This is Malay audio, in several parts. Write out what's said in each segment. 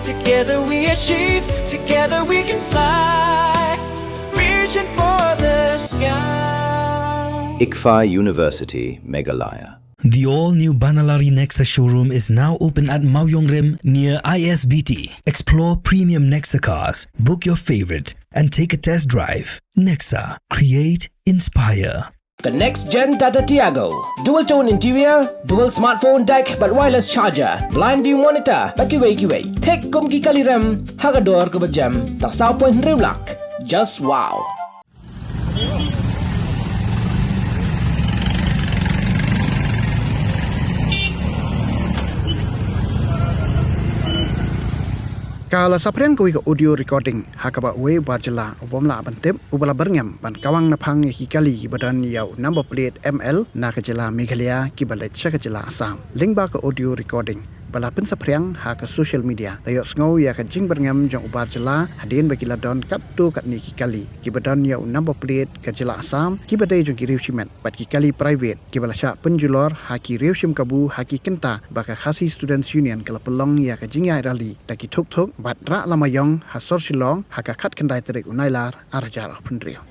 Together we achieve, together we can fly, reaching for the sky. ICFA University, Meghalaya. The all-new Banalari Nexa showroom is now open at Byrngem near ISBT. Explore premium Nexa cars, book your favorite, and take a test drive. Nexa. Create, inspire. The next-gen Tata Tiago. Dual-tone interior, dual smartphone deck but wireless charger, blind view monitor, bakiway. Tek kum ki kaliram, hagador ke berjam, tak sao point riulak. Just wow. Kalau sapriang kui ke audio recording hakaba we Jylla ubomla bantep ubala Byrngem ban Kawang Naphang ki kali badan yau number plate ML na ke Jylla Meghalaya Kiba ke Jylla Assam link ba ke audio recording bala pen sapriang ha ke social media tayok sngo ya ke jing Byrngem jong Jylla hadin bagi ladon kat tu kat ni ki kali ki badan yau number plate ke Jylla Assam ki badai jong ki riu simen bat ki kali private ki bala syak penjulor ha ki riu sim kabu ha ki kenta ba ke khasi students union kala pelong ya ke jing ya rally da ki thuk bat ra lamayong ha sor silong ha ka khat kendai terik unailar arajar pendrio.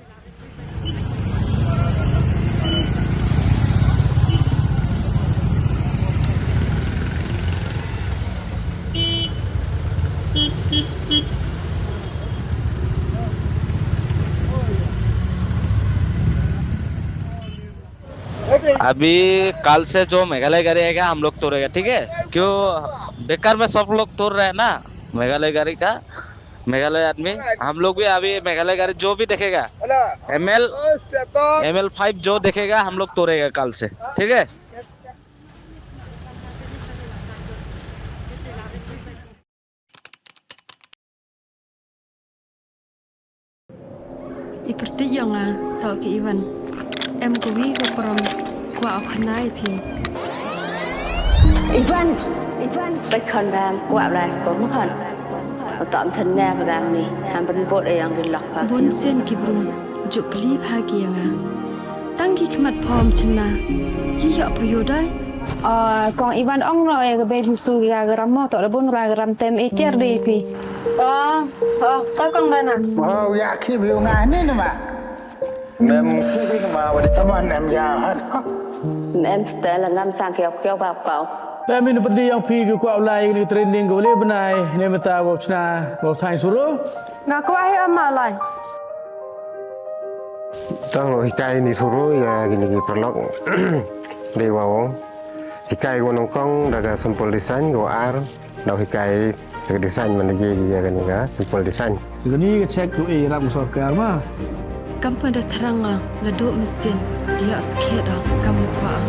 अभी कल से जो मेघालय गाड़ी आएगा हम लोग तोड़ेगा, ठीक है? क्यों बेकार में सब लोग तोड़ रहे हैं ना मेघालय गाड़ी का, मेघालय आदमी। हम लोग भी अभी मेघालय गाड़ी जो भी देखेगा ML5 जो देखेगा हम लोग तोड़ेगा कल से, ठीक है? Iperti yang tau ke Iwan. Em ko wi ko prom ko au khanai phi. Ivanไปคอนแรมกว่าลายสกอมคันตอมฉันแน่พลังนี่ทำเป็นโบดเองกินหลักพา Bon sen ki bru juk kli pha ki yang tang ki khmat phom chna yi yo pho dai กองอีวันอ่องเราเองก็เป็นผู้สูงยากรำมอต่อระบุนรายกรำเต็มเอเจอร์ดีพี่ก็กองนั้นน่ะอยากคิดวิวงานนี่นะมาแม่คิดวิ่งมาวันนี้ตะมันแอมยาวฮะแม่สเตลงามสร้างเกี่ยวแบบเก่า Tapi ni pada yang pergi ke Kuala ni training ke boleh benai ni mata bawa cina bawa sains suruh. Ngaku ai amalai. Tang hikai ni suruh ya gini perlok dewa. Hikai gua nongkong daga simple design gua ar dah hikai design mana je dia kan ya simple design. Gini ke check tu ram sorkar mah. Kampung dah terang la duk mesin dia sikit dah kamu kuat.